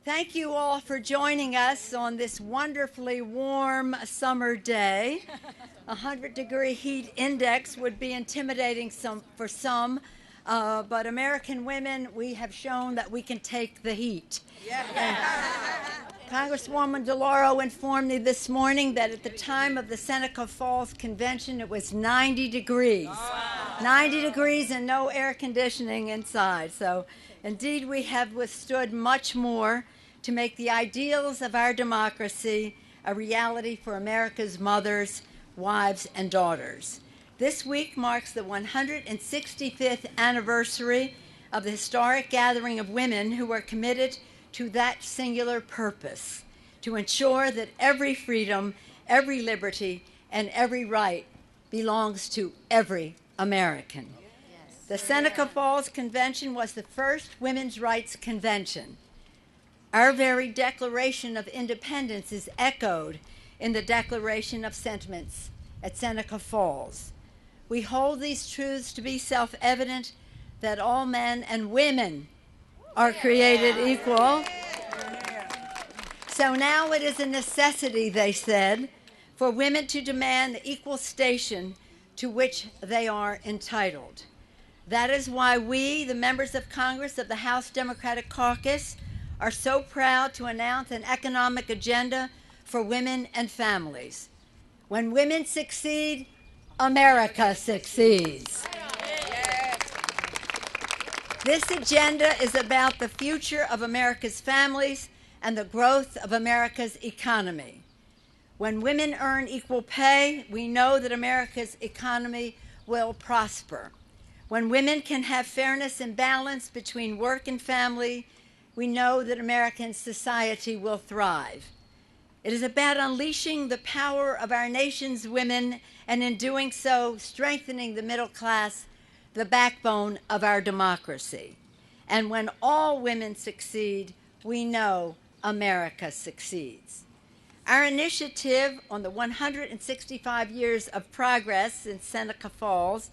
Thank you all for joining us on this wonderfully warm summer day. A 100-degree heat index would be intimidating for some, but American women, we have shown that we can take the heat. Congresswoman DeLauro informed me this morning that at the time of the Seneca Falls Convention, it was 90 degrees. 90 degrees and no air conditioning inside. So indeed, we have withstood much more to make the ideals of our democracy a reality for America's mothers, wives, and daughters. This week marks the 165th anniversary of the historic gathering of women who were committed to that singular purpose, to ensure that every freedom, every liberty, and every right belongs to every American. Yes. The Seneca Falls Convention was the first women's rights convention. Our very Declaration of Independence is echoed in the Declaration of Sentiments at Seneca Falls. We hold these truths to be self-evident, that all men and women are created equal. So now it is a necessity, they said, for women to demand the equal station to which they are entitled. That is why we, the members of Congress of the House Democratic Caucus, are so proud to announce an economic agenda for women and families. When women succeed, America succeeds. This agenda is about the future of America's families and the growth of America's economy. When women earn equal pay, we know that America's economy will prosper. When women can have fairness and balance between work and family, we know that American society will thrive. It is about unleashing the power of our nation's women, and in doing so, strengthening the middle class, the backbone of our democracy. And when all women succeed, we know America succeeds. Our initiative on the 165 years of progress in Seneca Falls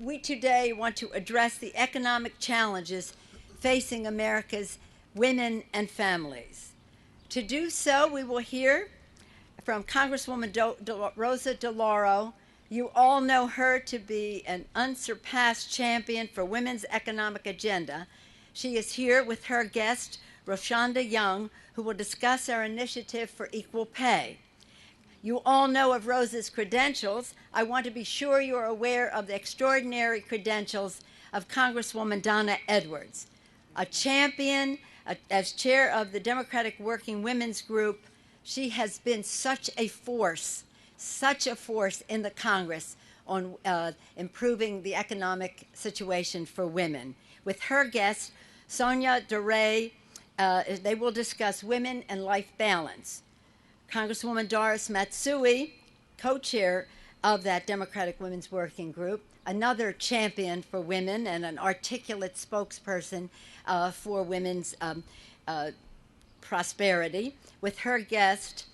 we today want to address the economic challenges facing America's women and families. To do so, we will hear from Congresswoman Rosa DeLauro. You all know her to be an unsurpassed champion for women's economic agenda. She is here with her guest, Roshonda Young, who will discuss our initiative for equal pay. You all know of Rosa's credentials. I want to be sure you are aware of the extraordinary credentials of Congresswoman Donna Edwards. A champion, as chair of the Democratic Working Women's Group, she has been such a force in the Congress on improving the economic situation for women. With her guest, Sonia DeRay, they will discuss women and life balance. Congresswoman Doris Matsui, co-chair of that Democratic Women's Working Group, another champion for women and an articulate spokesperson for women's prosperity, with her guest,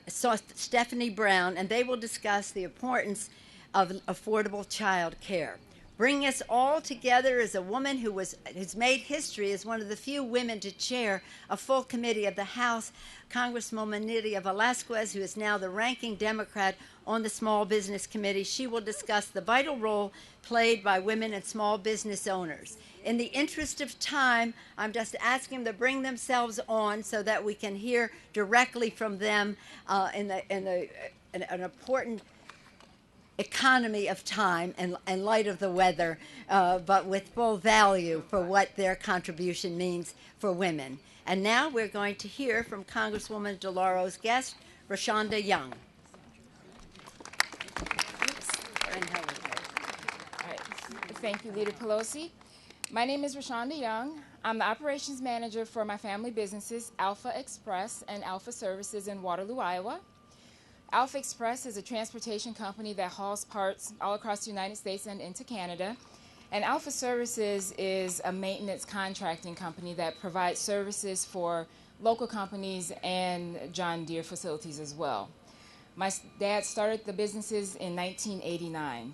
Stephanie Brown, and they will discuss the importance of affordable child care. Bringing us all together is a woman who has made history as one of the few women to chair a full committee of the House, Congresswoman Nydia Velázquez, who is now the ranking Democrat on the Small Business Committee. She will discuss the vital role played by women and small business owners. In the interest of time, I'm just asking them to bring themselves on so that we can hear directly from them in an important economy of time and light of the weather, but with full value for what their contribution means for women. And now we're going to hear from Congresswoman DeLauro's guest, Roshonda Young. All right. Thank you, Leader Pelosi. My name is Roshonda Young. I'm the operations manager for my family businesses, Alpha Express and Alpha Services in Waterloo, Iowa. Alpha Express is a transportation company that hauls parts all across the United States and into Canada. And Alpha Services is a maintenance contracting company that provides services for local companies and John Deere facilities as well. My dad started the businesses in 1989.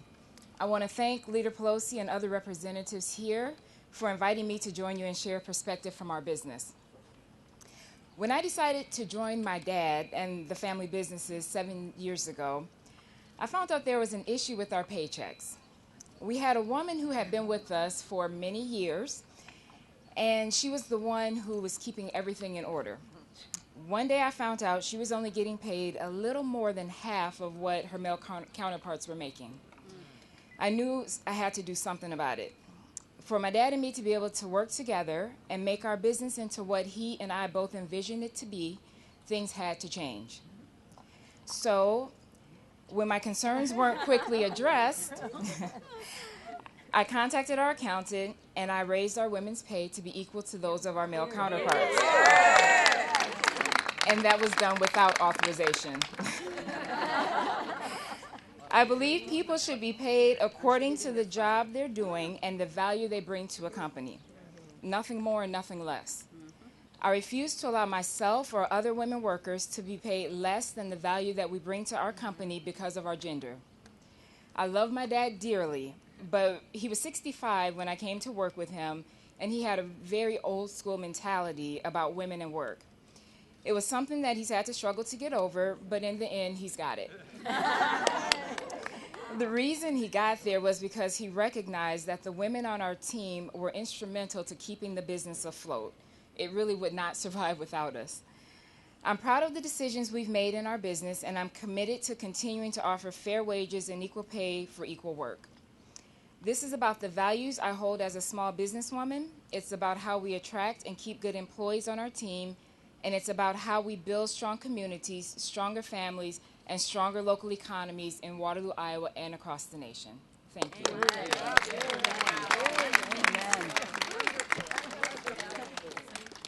I want to thank Leader Pelosi and other representatives here for inviting me to join you and share a perspective from our business. When I decided to join my dad and the family businesses 7 years ago, I found out there was an issue with our paychecks. We had a woman who had been with us for many years, and she was the one who was keeping everything in order. One day I found out she was only getting paid a little more than half of what her male counterparts were making. I knew I had to do something about it. For my dad and me to be able to work together and make our business into what he and I both envisioned it to be, things had to change. So, when my concerns weren't quickly addressed, I contacted our accountant and I raised our women's pay to be equal to those of our male counterparts. And that was done without authorization. I believe people should be paid according to the job they're doing and the value they bring to a company. Nothing more and nothing less. I refuse to allow myself or other women workers to be paid less than the value that we bring to our company because of our gender. I love my dad dearly, but he was 65 when I came to work with him, and he had a very old school mentality about women and work. It was something that he's had to struggle to get over, but in the end, he's got it. The reason he got there was because he recognized that the women on our team were instrumental to keeping the business afloat. It really would not survive without us. I'm proud of the decisions we've made in our business, and I'm committed to continuing to offer fair wages and equal pay for equal work. This is about the values I hold as a small businesswoman. It's about how we attract and keep good employees on our team, and it's about how we build strong communities, stronger families, and stronger local economies in Waterloo, Iowa, and across the nation. Thank you.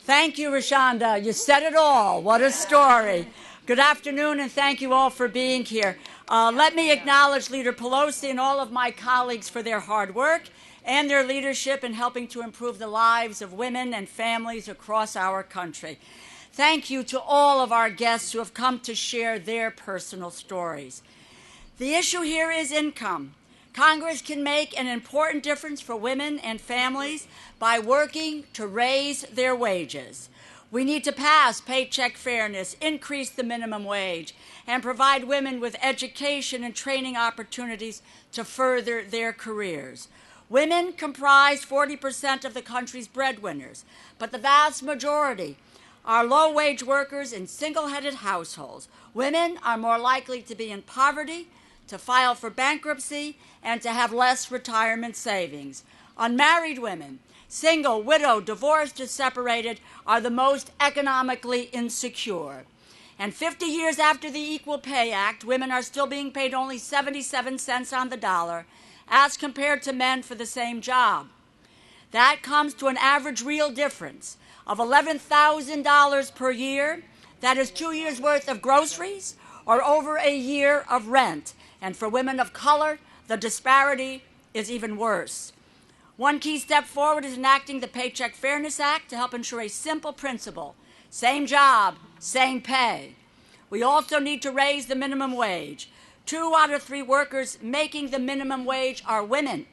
Thank you, Rashonda. You said it all. What a story. Good afternoon, and thank you all for being here. Let me acknowledge Leader Pelosi and all of my colleagues for their hard work and their leadership in helping to improve the lives of women and families across our country. Thank you to all of our guests who have come to share their personal stories. The issue here is income. Congress can make an important difference for women and families by working to raise their wages. We need to pass paycheck fairness, increase the minimum wage, and provide women with education and training opportunities to further their careers. Women comprise 40% of the country's breadwinners, but the vast majority are low-wage workers in single-headed households. Women are more likely to be in poverty, to file for bankruptcy, and to have less retirement savings. Unmarried women, single, widowed, divorced, or separated, are the most economically insecure. And 50 years after the Equal Pay Act, women are still being paid only 77 cents on the dollar as compared to men for the same job. That comes to an average real difference of $11,000 per year. That is 2 years' worth of groceries or over a year of rent. And for women of color, the disparity is even worse. One key step forward is enacting the Paycheck Fairness Act to help ensure a simple principle: same job, same pay. We also need to raise the minimum wage. 2 out of 3 workers making the minimum wage are women.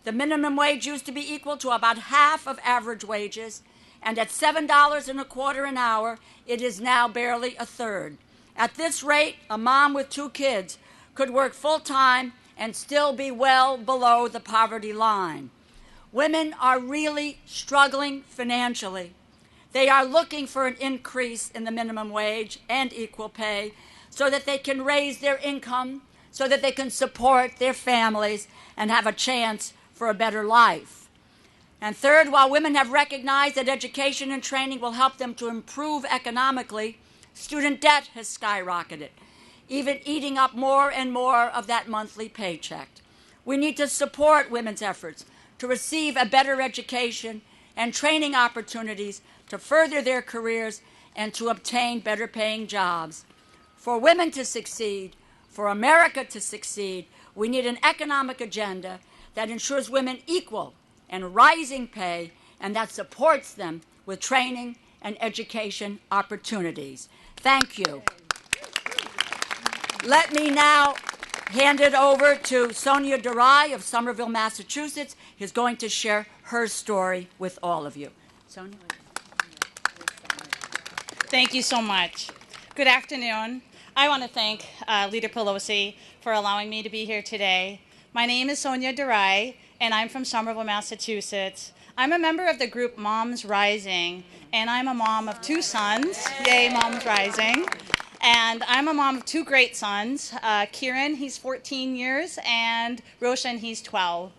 The minimum wage used to be equal to about half of average wages, and at $7.25 an hour, it is now barely a third. At this rate, a mom with 2 kids could work full-time and still be well below the poverty line. Women are really struggling financially. They are looking for an increase in the minimum wage and equal pay so that they can raise their income, so that they can support their families and have a chance for a better life. And third, while women have recognized that education and training will help them to improve economically, student debt has skyrocketed, even eating up more and more of that monthly paycheck. We need to support women's efforts to receive a better education and training opportunities to further their careers and to obtain better paying jobs. For women to succeed, for America to succeed, we need an economic agenda that ensures women equal and rising pay and that supports them with training and education opportunities. Thank you. Let me now hand it over to Sonia Durai of Somerville, Massachusetts, who's going to share her story with all of you. Sonia? Thank you so much. Good afternoon. I want to thank Leader Pelosi for allowing me to be here today. My name is Sonia Durai, and I'm from Somerville, Massachusetts. I'm a member of the group Moms Rising, and I'm a mom of 2 sons. Yay, Moms Rising. And I'm a mom of 2 great sons. Kieran, he's 14 years, and Roshan, he's 12.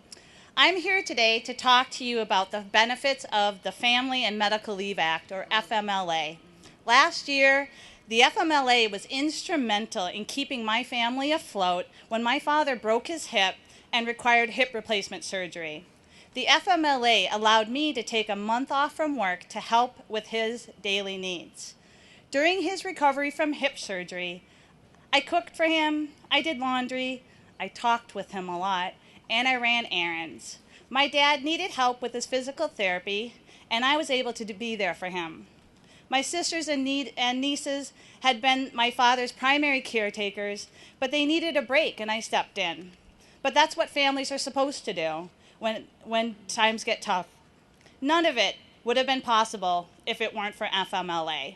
I'm here today to talk to you about the benefits of the Family and Medical Leave Act, or FMLA. Last year, the FMLA was instrumental in keeping my family afloat when my father broke his hip and required hip replacement surgery. The FMLA allowed me to take a month off from work to help with his daily needs. During his recovery from hip surgery, I cooked for him, I did laundry, I talked with him a lot, and I ran errands. My dad needed help with his physical therapy, and I was able to be there for him. My sisters and nieces had been my father's primary caretakers, but they needed a break, and I stepped in. But that's what families are supposed to do when times get tough. None of it would have been possible if it weren't for FMLA.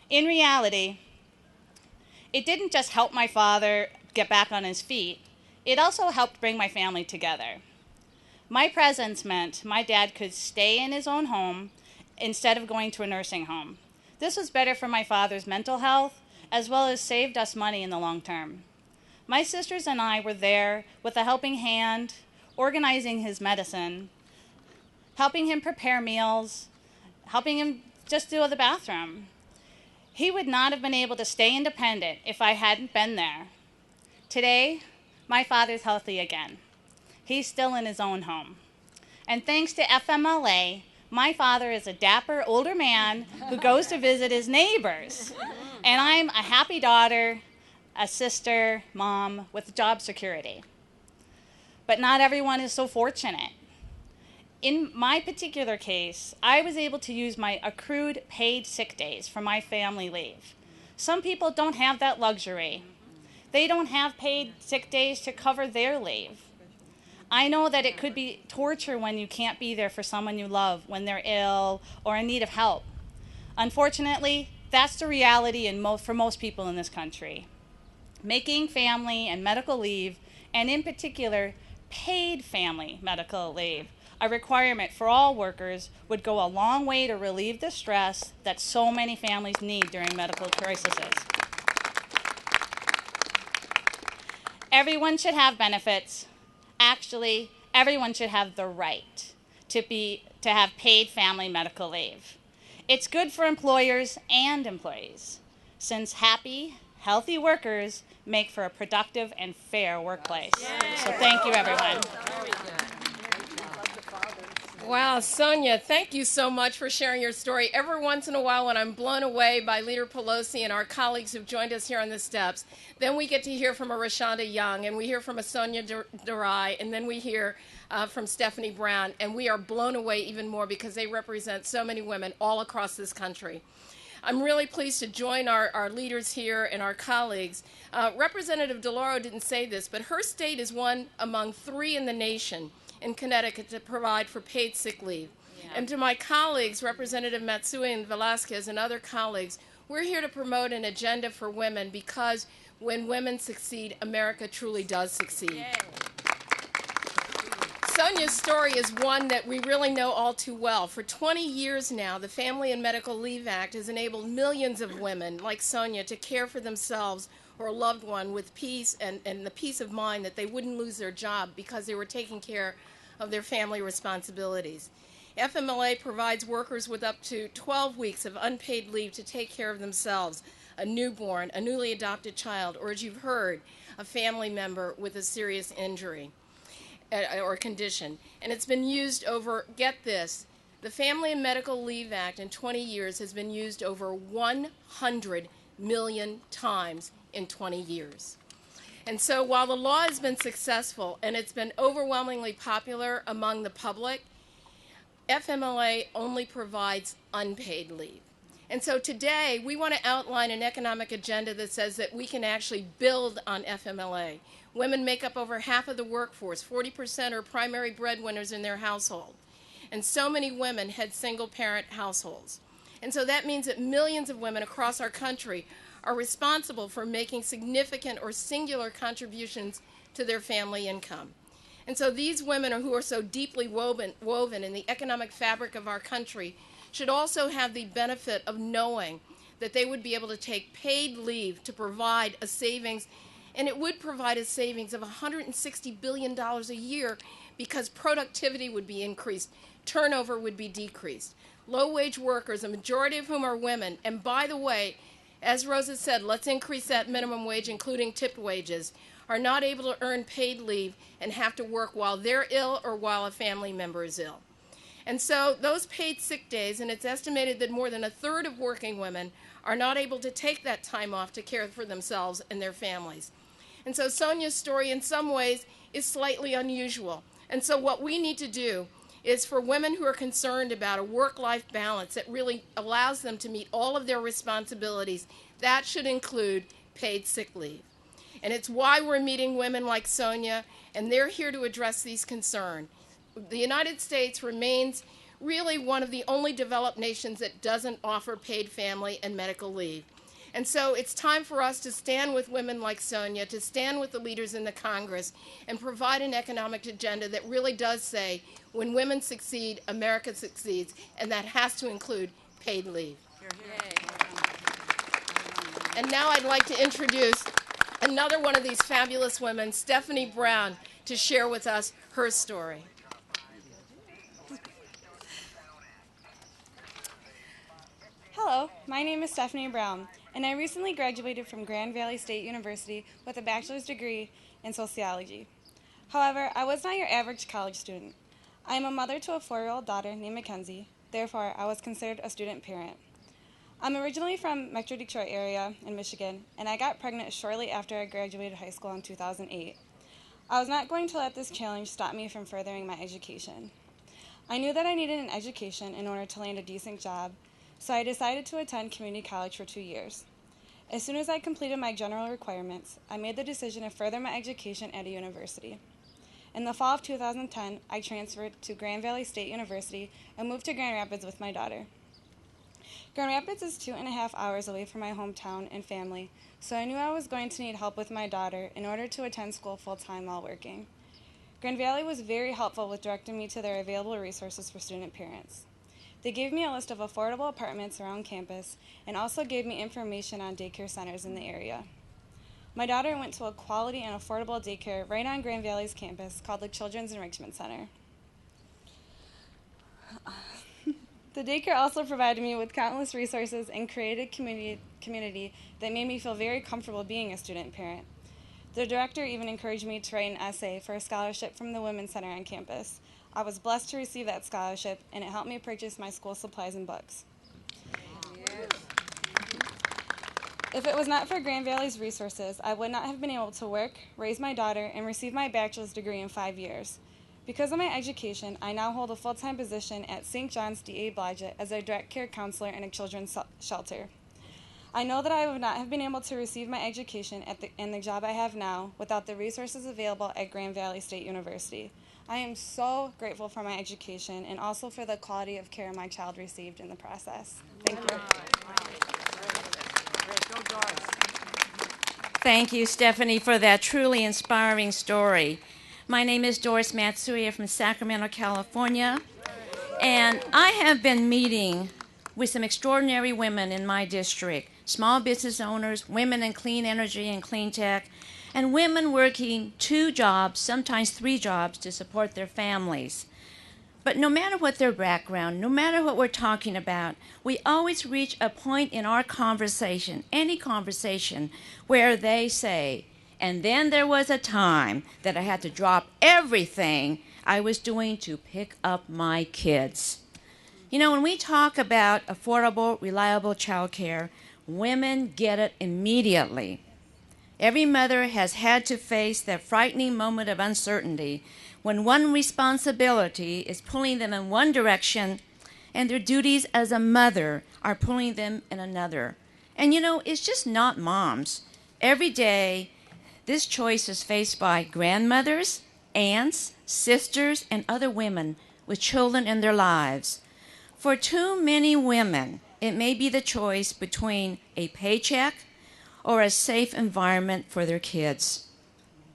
In reality, it didn't just help my father get back on his feet, it also helped bring my family together. My presence meant my dad could stay in his own home instead of going to a nursing home. This was better for my father's mental health, as well as saved us money in the long term. My sisters and I were there with a helping hand, organizing his medicine, helping him prepare meals, helping him just do the bathroom. He would not have been able to stay independent if I hadn't been there. Today, my father's healthy again. He's still in his own home. And thanks to FMLA, my father is a dapper older man who goes to visit his neighbors. And I'm a happy daughter, a sister, mom with job security. But not everyone is so fortunate. In my particular case, I was able to use my accrued paid sick days for my family leave. Some people don't have that luxury. They don't have paid sick days to cover their leave. I know that it could be torture when you can't be there for someone you love when they're ill or in need of help. Unfortunately, that's the reality for most people in this country. Making family and medical leave, and in particular, paid family medical leave, a requirement for all workers would go a long way to relieve the stress that so many families need during medical crises. Everyone should have benefits. Actually, everyone should have the right to have paid family medical leave. It's good for employers and employees, since happy, healthy workers make for a productive and fair workplace. So thank you, everyone. Wow, Sonia, thank you so much for sharing your story. Every once in a while when I'm blown away by Leader Pelosi and our colleagues who've joined us here on the steps, then we get to hear from a Rashonda Young, and we hear from a Sonia Durai, and then we hear from Stephanie Brown, and we are blown away even more because they represent so many women all across this country. I'm really pleased to join our leaders here and our colleagues. Representative DeLauro didn't say this, but her state is one among 3 in the nation in Connecticut to provide for paid sick leave. Yeah. And to my colleagues, Representative Matsui and Velasquez and other colleagues, we're here to promote an agenda for women because when women succeed, America truly does succeed. Yay. Sonia's story is one that we really know all too well. For 20 years now, the Family and Medical Leave Act has enabled millions of women like Sonia to care for themselves or a loved one with peace and the peace of mind that they wouldn't lose their job because they were taking care of their family responsibilities. FMLA provides workers with up to 12 weeks of unpaid leave to take care of themselves, a newborn, a newly adopted child, or as you've heard, a family member with a serious injury or condition. And it's been used over, get this, the Family and Medical Leave Act in 20 years has been used over 100 million times in 20 years. And so while the law has been successful and it's been overwhelmingly popular among the public, FMLA only provides unpaid leave. And so today we want to outline an economic agenda that says that we can actually build on FMLA. Women make up over half of the workforce. 40% are primary breadwinners in their household. And so many women had single-parent households. And so that means that millions of women across our country are responsible for making significant or singular contributions to their family income. And so these women who are so deeply woven in the economic fabric of our country should also have the benefit of knowing that they would be able to take paid leave to provide a savings, and it would provide a savings of $160 billion a year because productivity would be increased, turnover would be decreased. Low-wage workers, a majority of whom are women, and by the way, as Rosa said, let's increase that minimum wage, including tipped wages, are not able to earn paid leave and have to work while they're ill or while a family member is ill. And so those paid sick days, and it's estimated that more than a third of working women are not able to take that time off to care for themselves and their families. And so Sonia's story in some ways is slightly unusual. And so what we need to do is for women who are concerned about a work-life balance that really allows them to meet all of their responsibilities, that should include paid sick leave. And it's why we're meeting women like Sonia, and they're here to address these concerns. The United States remains really one of the only developed nations that doesn't offer paid family and medical leave. And so it's time for us to stand with women like Sonia, to stand with the leaders in the Congress, and provide an economic agenda that really does say, when women succeed, America succeeds, and that has to include paid leave. And now I'd like to introduce another one of these fabulous women, Stephanie Brown, to share with us her story. Hello, my name is Stephanie Brown, and I recently graduated from Grand Valley State University with a bachelor's degree in sociology. However, I was not your average college student. I am a mother to a 4-year-old daughter named Mackenzie. Therefore, I was considered a student parent. I'm originally from Metro Detroit area in Michigan, and I got pregnant shortly after I graduated high school in 2008. I was not going to let this challenge stop me from furthering my education. I knew that I needed an education in order to land a decent job, so I decided to attend community college for 2 years. As soon as I completed my general requirements, I made the decision to further my education at a university. In the fall of 2010, I transferred to Grand Valley State University and moved to Grand Rapids with my daughter. Grand Rapids is 2.5 hours away from my hometown and family, so I knew I was going to need help with my daughter in order to attend school full-time while working. Grand Valley was very helpful with directing me to their available resources for student parents. They gave me a list of affordable apartments around campus and also gave me information on daycare centers in the area. My daughter went to a quality and affordable daycare right on Grand Valley's campus called the Children's Enrichment Center. The daycare also provided me with countless resources and created a community that made me feel very comfortable being a student parent. The director even encouraged me to write an essay for a scholarship from the Women's Center on campus. I was blessed to receive that scholarship, and it helped me purchase my school supplies and books. Yes. If it was not for Grand Valley's resources, I would not have been able to work, raise my daughter, and receive my bachelor's degree in 5 years. Because of my education, I now hold a full-time position at St. John's D.A. Blodgett as a direct care counselor in a children's shelter. I know that I would not have been able to receive my education and the job I have now without the resources available at Grand Valley State University. I am so grateful for my education and also for the quality of care my child received in the process. Thank you. Thank you, Stephanie, for that truly inspiring story. My name is Doris Matsuya from Sacramento, California, and I have been meeting with some extraordinary women in my district, small business owners, women in clean energy and clean tech, and women working 2 jobs, sometimes 3 jobs, to support their families. But no matter what their background, no matter what we're talking about, we always reach a point in our conversation, any conversation, where they say, and then there was a time that I had to drop everything I was doing to pick up my kids. You know, when we talk about affordable, reliable child care, women get it immediately. Every mother has had to face that frightening moment of uncertainty when one responsibility is pulling them in one direction and their duties as a mother are pulling them in another. And you know, it's just not moms. Every day, This choice is faced by grandmothers, aunts, sisters, and other women with children in their lives. For too many women, it may be the choice between a paycheck or a safe environment for their kids.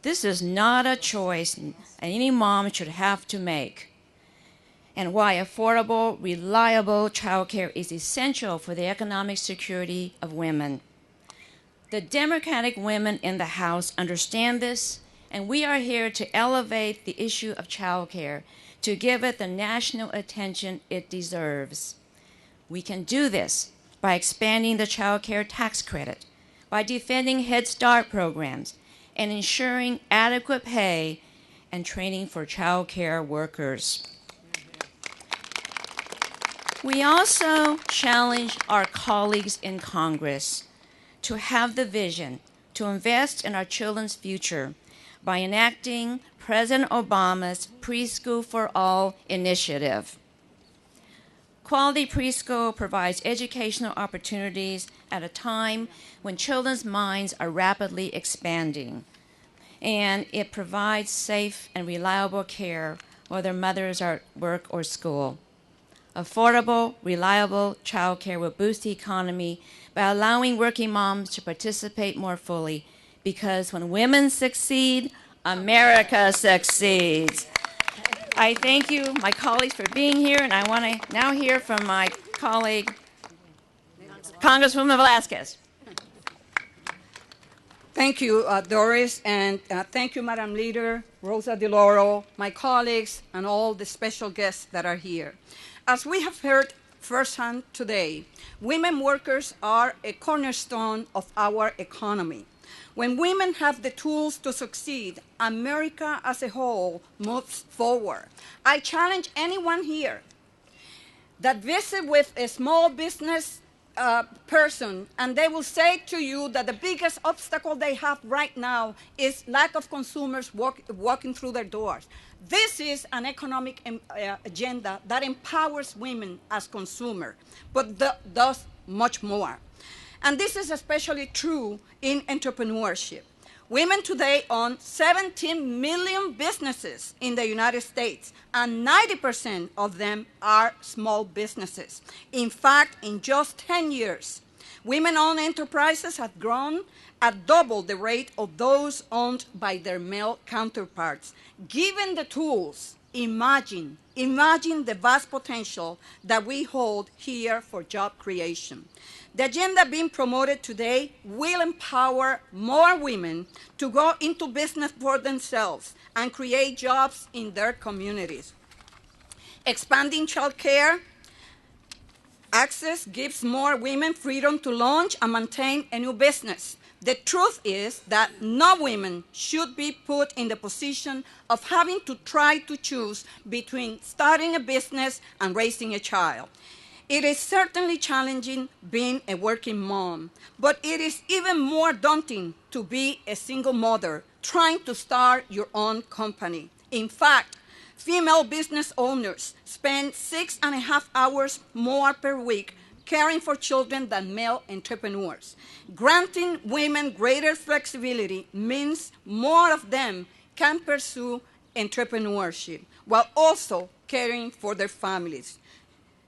This is not a choice any mom should have to make, and why affordable, reliable childcare is essential for the economic security of women. The Democratic women in the House understand this, and we are here to elevate the issue of childcare, to give it the national attention it deserves. We can do this by expanding the childcare tax credit, by defending Head Start programs, and ensuring adequate pay and training for childcare workers. We also challenge our colleagues in Congress to have the vision to invest in our children's future by enacting President Obama's Preschool for All initiative. Quality preschool provides educational opportunities at a time when children's minds are rapidly expanding, and it provides safe and reliable care while their mothers are at work or school. Affordable, reliable childcare will boost the economy by allowing working moms to participate more fully, because when women succeed, America succeeds. I thank you, my colleagues, for being here, and I want to now hear from my colleague, Congresswoman Velasquez. Thank you, Doris, and thank you, Madam Leader, Rosa DeLauro, my colleagues, and all the special guests that are here. As we have heard firsthand today, women workers are a cornerstone of our economy. When women have the tools to succeed, America as a whole moves forward. I challenge anyone here that visit with a small business person, and they will say to you that the biggest obstacle they have right now is lack of consumers walking through their doors. This is an economic agenda that empowers women as consumers, but does much more. And this is especially true in entrepreneurship. Women today own 17 million businesses in the United States, and 90% of them are small businesses. In fact, in just 10 years, women-owned enterprises have grown at double the rate of those owned by their male counterparts. Given the tools, imagine the vast potential that we hold here for job creation. The agenda being promoted today will empower more women to go into business for themselves and create jobs in their communities. Expanding child care access gives more women freedom to launch and maintain a new business. The truth is that no women should be put in the position of having to try to choose between starting a business and raising a child. It is certainly challenging being a working mom, but it is even more daunting to be a single mother trying to start your own company. In fact, female business owners spend 6.5 hours more per week caring for children than male entrepreneurs. Granting women greater flexibility means more of them can pursue entrepreneurship while also caring for their families.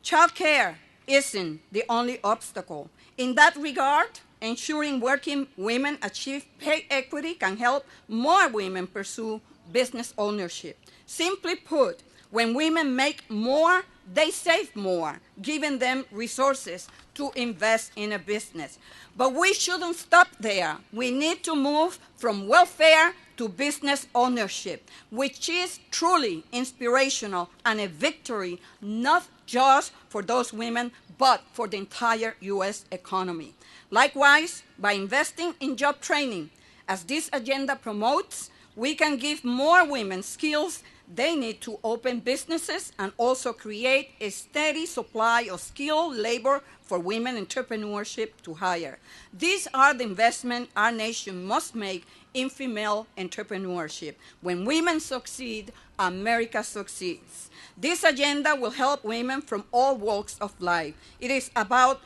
Child care isn't the only obstacle. In that regard, ensuring working women achieve pay equity can help more women pursue business ownership. Simply put, when women make more, they save more, giving them resources to invest in a business. But we shouldn't stop there. We need to move from welfare to business ownership, which is truly inspirational and a victory not just for those women, but for the entire U.S. economy. Likewise, by investing in job training, as this agenda promotes, we can give more women skills they need to open businesses and also create a steady supply of skilled labor for women entrepreneurship to hire. These are the investments our nation must make in female entrepreneurship. When women succeed, America succeeds. This agenda will help women from all walks of life. It is about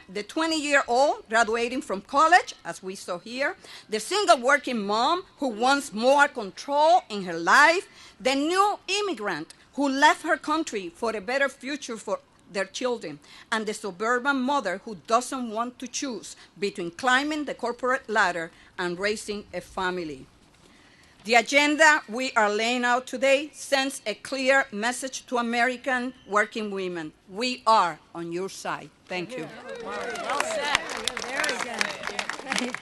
the 20-year-old graduating from college, as we saw here, the single working mom who wants more control in her life, the new immigrant who left her country for a better future for their children, and the suburban mother who doesn't want to choose between climbing the corporate ladder and raising a family. The agenda we are laying out today sends a clear message to American working women. We are on your side. Thank you. Well said. Very good.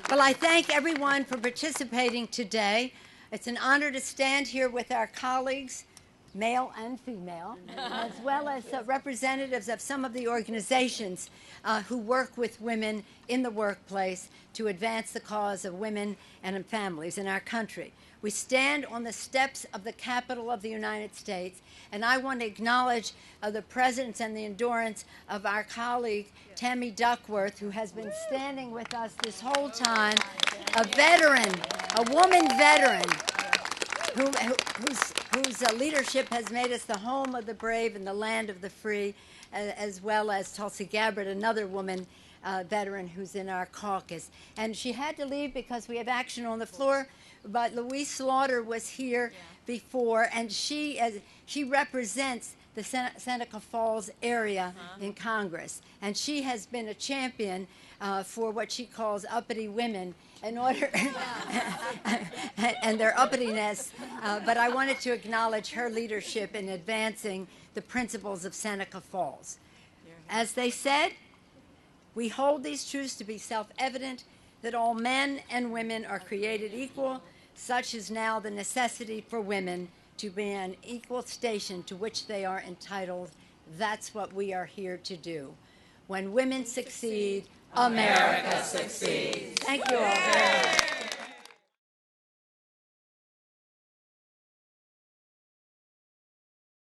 Well, I thank everyone for participating today. It's an honor to stand here with our colleagues, male and female, as well as representatives of some of the organizations who work with women in the workplace to advance the cause of women and families in our country. We stand on the steps of the Capitol of the United States, and I want to acknowledge the presence and the endurance of our colleague, Tammy Duckworth, who has been standing with us this whole time, a veteran, a woman veteran, whose leadership has made us the home of the brave and the land of the free, as well as Tulsi Gabbard, another woman veteran who's in our caucus. And she had to leave because we have action on the floor, but Louise Slaughter was here before, and she represents the Seneca Falls area in Congress, and she has been a champion for what she calls uppity women in order and their uppityness, but I wanted to acknowledge her leadership in advancing the principles of Seneca Falls. As they said, we hold these truths to be self-evident, that all men and women are created equal. Such is now the necessity for women to be an equal station to which they are entitled. That's what we are here to do. When women succeed, America succeeds. Thank you all very much.